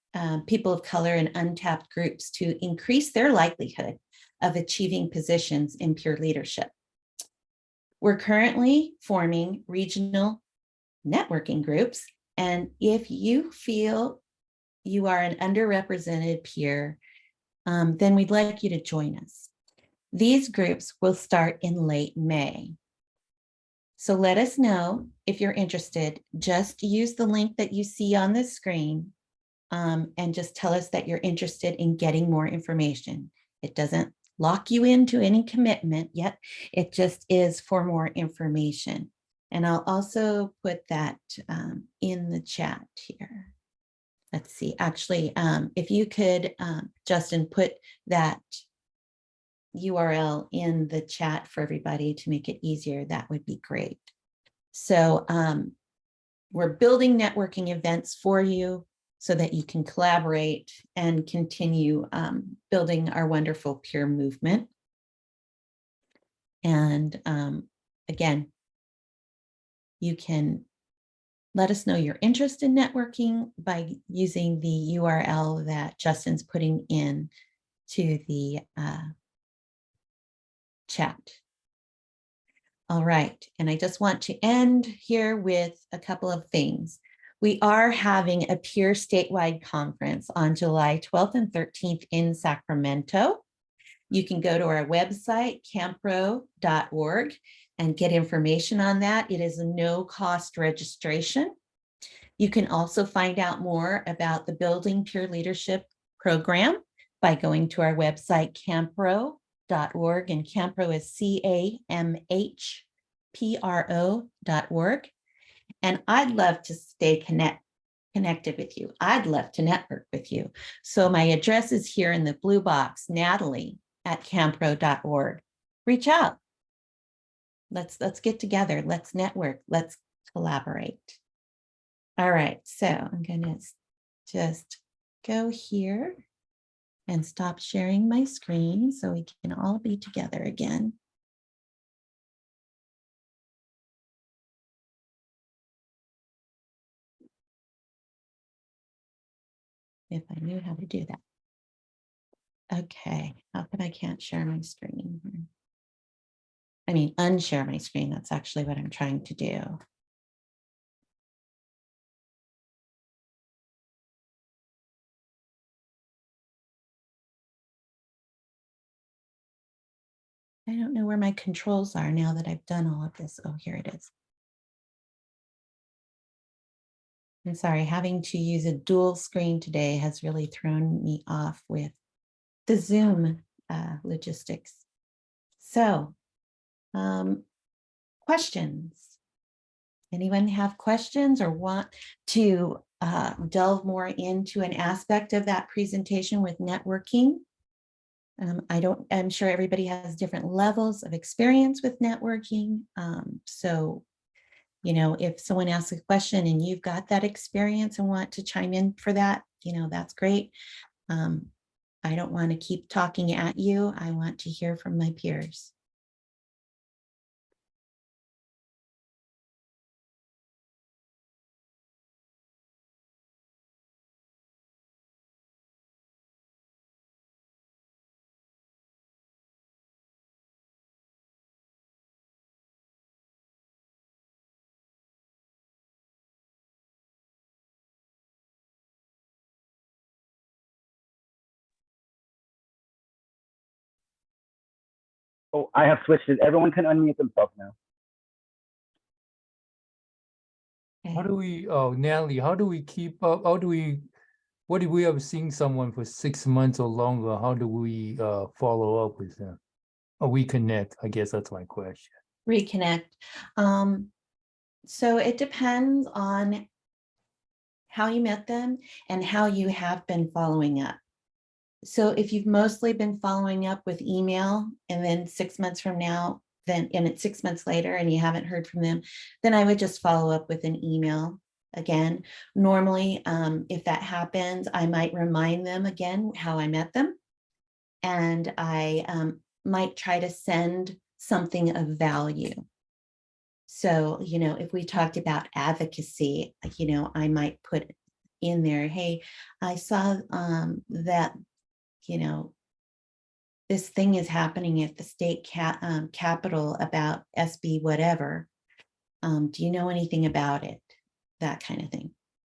people of color and untapped groups to increase their likelihood of achieving positions in peer leadership. We're currently forming regional networking groups, and if you feel you are an underrepresented peer, then we'd like you to join us. These groups will start in late May. So let us know if you're interested. Just use the link that you see on the screen and just tell us that you're interested in getting more information. It doesn't lock you into any commitment yet. It just is for more information. And I'll also put that in the chat here. Let's see, actually, if you could, Justin, put that URL in the chat for everybody to make it easier, that would be great. So we're building networking events for you so that you can collaborate and continue building our wonderful peer movement. And again, you can let us know your interest in networking by using the URL that Justin's putting in to the chat. All right, and I just want to end here with a couple of things. We are having a peer statewide conference on July 12th and 13th in Sacramento. You can go to our website, CAMHPRO.org, and get information on that. It is a no-cost registration. You can also find out more about the Building Peer Leadership Program by going to our website, CAMHPRO.org, and CAMHPRO is CAMHPRO.org. And I'd love to stay connected with you. I'd love to network with you. So my address is here in the blue box, Natalie@CAMHPRO.org. Reach out. Let's get together. Let's network. Let's collaborate. All right, so I'm gonna just go here and stop sharing my screen so we can all be together again. If I knew how to do that. Okay, how come I can't share my screen? I mean, unshare my screen. That's actually what I'm trying to do. I don't know where my controls are now that I've done all of this. Oh, here it is. I'm sorry, having to use a dual screen today has really thrown me off with the Zoom logistics. So, questions? Anyone have questions or want to delve more into an aspect of that presentation with networking? I'm sure everybody has different levels of experience with networking. So, you know, if someone asks a question and you've got that experience and want to chime in for that, you know, that's great. I don't want to keep talking at you. I want to hear from my peers. Oh, I have switched it. Everyone can unmute themselves now. Okay. How do we, oh, Natalie, how do we keep up? What if we have seen someone for 6 months or longer? How do we follow up with them? Or we connect? I guess that's my question. Reconnect. So it depends on how you met them and how you have been following up. So if you've mostly been following up with email and then 6 months from now, and it's 6 months later and you haven't heard from them, then I would just follow up with an email again. Normally, if that happens, I might remind them again how I met them. And I might try to send something of value. So, if we talked about advocacy, I might put in there, hey, I saw that, this thing is happening at the state capitol about SB whatever. Do you know anything about it? That kind of thing.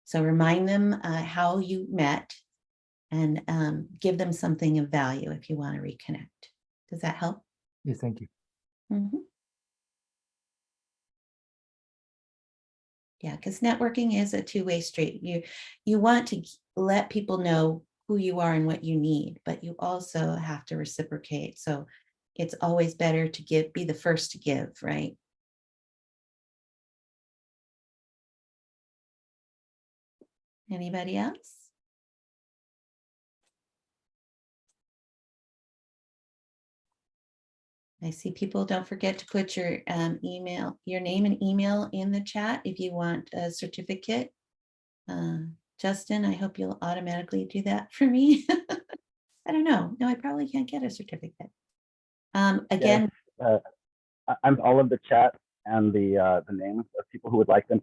So remind them how you met and give them something of value if you want to reconnect. Does that help? Yeah, thank you. Mm-hmm. Yeah, because networking is a two-way street. You want to let people know who you are and what you need, but you also have to reciprocate. So it's always better to be the first to give, right? Anybody else? I see people. Don't forget to put your email, your name and email in the chat if you want a certificate. Justin, I hope you'll automatically do that for me. I don't know. No, I probably can't get a certificate. Again, Yes, I'm all of the chat and the names of people who would like them.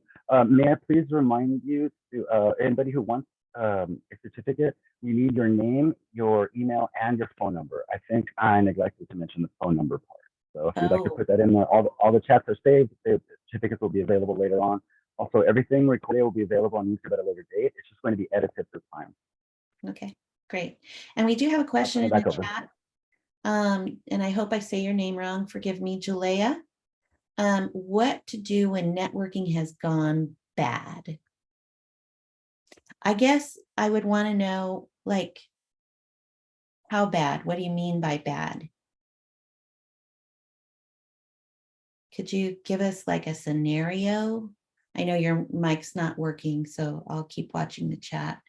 May I please remind you to anybody who wants a certificate, we need your name, your email, and your phone number. I think I neglected to mention the phone number part. So if you'd like to put that in there, all the chats are saved. The certificates will be available later on. Also, everything recorded will be available on YouTube at a later date. It's just going to be edited through time. Okay, great. And we do have a question in the chat. And I hope I say your name wrong. Forgive me, Jalea. What to do when networking has gone bad? I guess I would want to know, like, how bad? What do you mean by bad? Could you give us like a scenario? I know your mic's not working, so I'll keep watching the chat.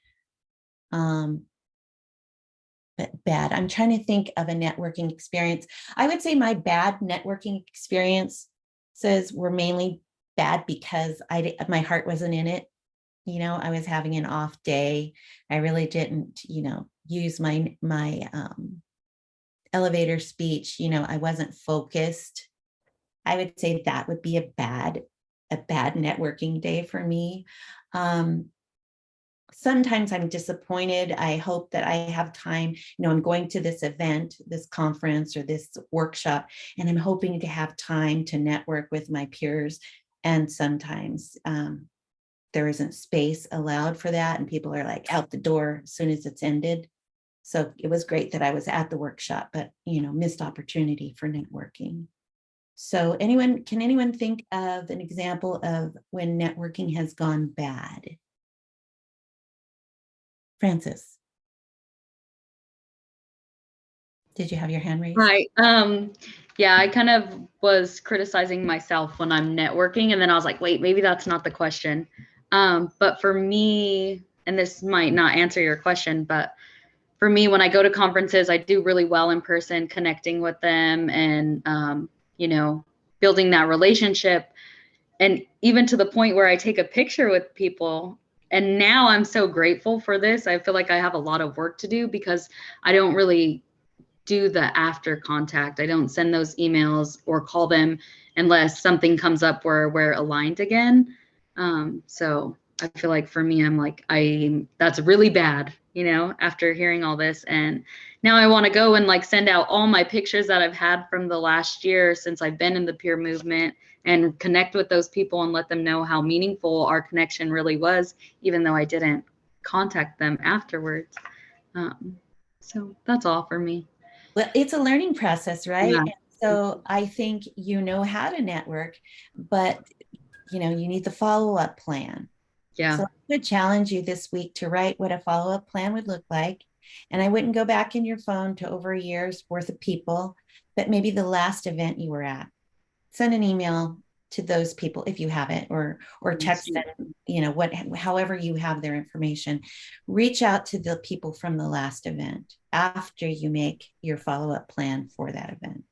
But bad. I'm trying to think of a networking experience. I would say my bad networking experiences were mainly bad because my heart wasn't in it. I was having an off day. I really didn't, use my elevator speech. I wasn't focused. I would say that would be a bad networking day for me. Sometimes I'm disappointed. I hope that I have time. I'm going to this event, this conference, or this workshop, and I'm hoping to have time to network with my peers. And sometimes there isn't space allowed for that, and people are like out the door as soon as it's ended. So it was great that I was at the workshop, but missed opportunity for networking. So can anyone think of an example of when networking has gone bad? Francis, did you have your hand raised? Right. Yeah, I kind of was criticizing myself when I'm networking, and then I was like, wait, maybe that's not the question. But for me, and this might not answer your question, but for me, when I go to conferences, I do really well in person, connecting with them and, building that relationship. And even to the point where I take a picture with people. And now I'm so grateful for this. I feel like I have a lot of work to do because I don't really do the after contact. I don't send those emails or call them unless something comes up where we're aligned again. So I feel like for me, that's really bad, after hearing all this. And now I want to go and send out all my pictures that I've had from the last year since I've been in the peer movement and connect with those people and let them know how meaningful our connection really was, even though I didn't contact them afterwards. So that's all for me. Well, it's a learning process, right? Yeah. And So I think you know how to network, but you need the follow-up plan. Yeah. So I would challenge you this week to write what a follow-up plan would look like. And I wouldn't go back in your phone to over a year's worth of people, but maybe the last event you were at. Send an email to those people if you have it, or text them, however you have their information. Reach out to the people from the last event after you make your follow-up plan for that event.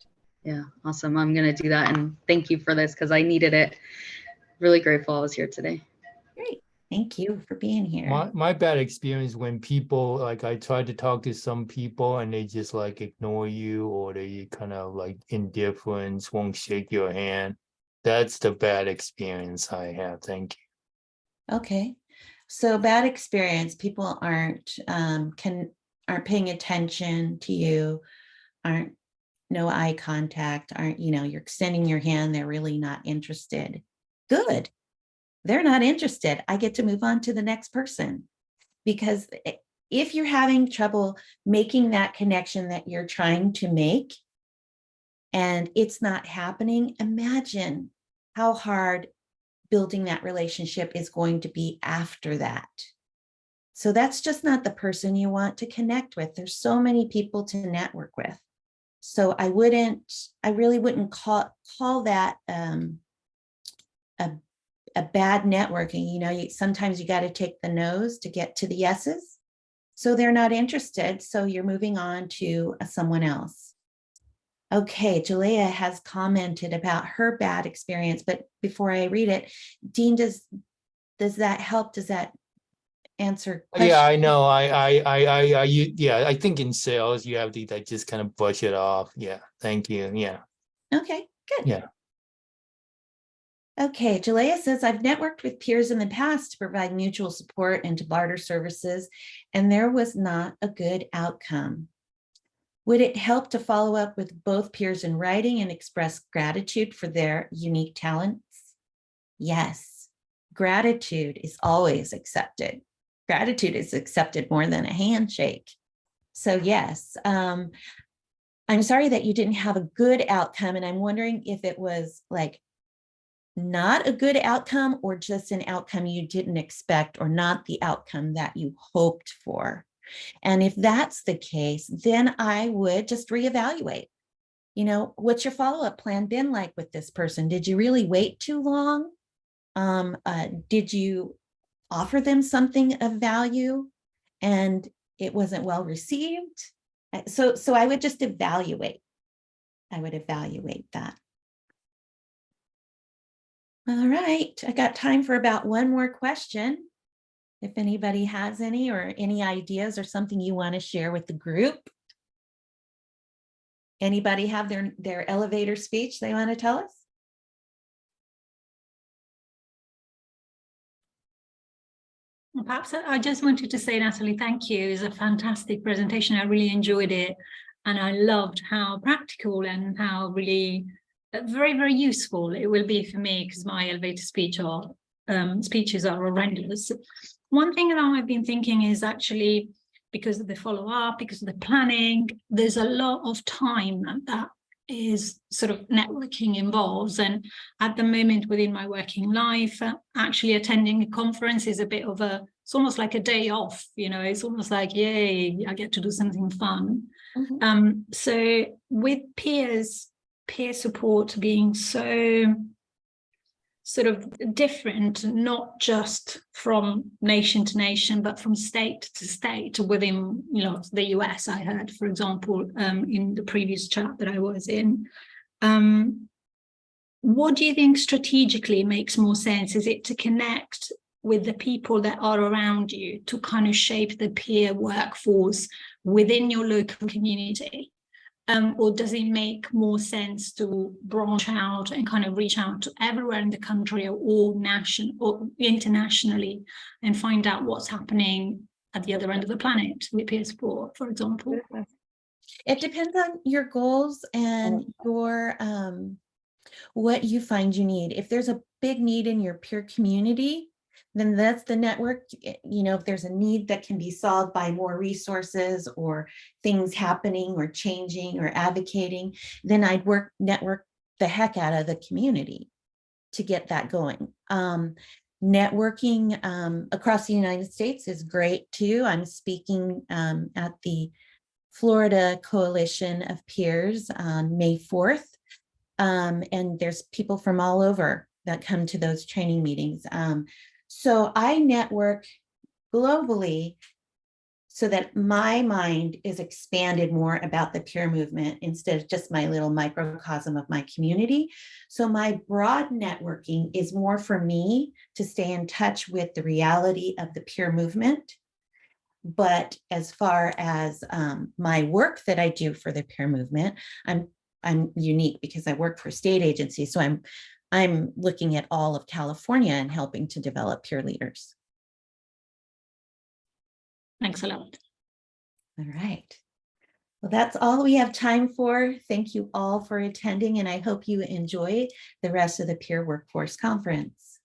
Yeah. Awesome. I'm going to do that. And thank you for this because I needed it. Really grateful I was here today. Great. Thank you for being here. My bad experience when people, like, I tried to talk to some people and they just like ignore you, or they kind of like indifference, won't shake your hand. That's the bad experience I have. Thank you. Okay. So bad experience, people aren't paying attention to you, aren't no eye contact, aren't, you're extending your hand, they're really not interested. Good. They're not interested. I get to move on to the next person. Because if you're having trouble making that connection that you're trying to make and it's not happening, imagine how hard building that relationship is going to be after that. So that's just not the person you want to connect with. There's so many people to network with. So I really wouldn't call that a bad networking. Sometimes you got to take the no's to get to the yeses. So they're not interested. So you're moving on to someone else. Okay, Jalea has commented about her bad experience, but before I read it, Dean, does that help? Does that answer questions? Yeah, I know. I think in sales you have to like just kind of brush it off. Yeah, thank you. Yeah. Okay, good. Yeah. Okay, Jalea says, I've networked with peers in the past to provide mutual support and to barter services, and there was not a good outcome. Would it help to follow up with both peers in writing and express gratitude for their unique talents? Yes, gratitude is always accepted. Gratitude is accepted more than a handshake. So yes, I'm sorry that you didn't have a good outcome, and I'm wondering if it was like not a good outcome or just an outcome you didn't expect, or not the outcome that you hoped for. And if that's the case, then I would just reevaluate. What's your follow-up plan been like with this person? Did you really wait too long? Did you offer them something of value and it wasn't well received? So I would just evaluate. I would evaluate that. All right, I got time for about one more question. If anybody has any, or any ideas or something you want to share with the group. Anybody have their elevator speech they want to tell us? Perhaps I just wanted to say, Natalie, thank you. It was a fantastic presentation. I really enjoyed it. And I loved how practical and how really very, very useful it will be for me, because my elevator speeches are horrendous. One thing that I've been thinking is actually, because of the follow-up, because of the planning, there's a lot of time that is sort of networking involves. And at the moment within my working life, actually attending a conference is a bit of it's almost like a day off, it's almost like, yay, I get to do something fun. Mm-hmm. So with peer support being so sort of different, not just from nation to nation, but from state to state within, the US, I heard, for example, in the previous chat that I was in. What do you think strategically makes more sense? Is it to connect with the people that are around you to kind of shape the peer workforce within your local community? Or does it make more sense to branch out and kind of reach out to everywhere in the country or national or internationally and find out what's happening at the other end of the planet with peer support, for example? It depends on your goals and your what you find you need. If there's a big need in your peer community, then that's the network. You know, if there's a need that can be solved by more resources or things happening or changing or advocating, then I'd network the heck out of the community to get that going. Networking across the United States is great too. I'm speaking at the Florida Coalition of Peers on May 4th. And there's people from all over that come to those training meetings. So I network globally so that my mind is expanded more about the peer movement instead of just my little microcosm of my community. So my broad networking is more for me to stay in touch with the reality of the peer movement. But as far as my work that I do for the peer movement, I'm unique because I work for state agencies. So I'm looking at all of California and helping to develop peer leaders. Thanks a lot. All right. Well, that's all we have time for. Thank you all for attending, and I hope you enjoy the rest of the Peer Workforce Conference.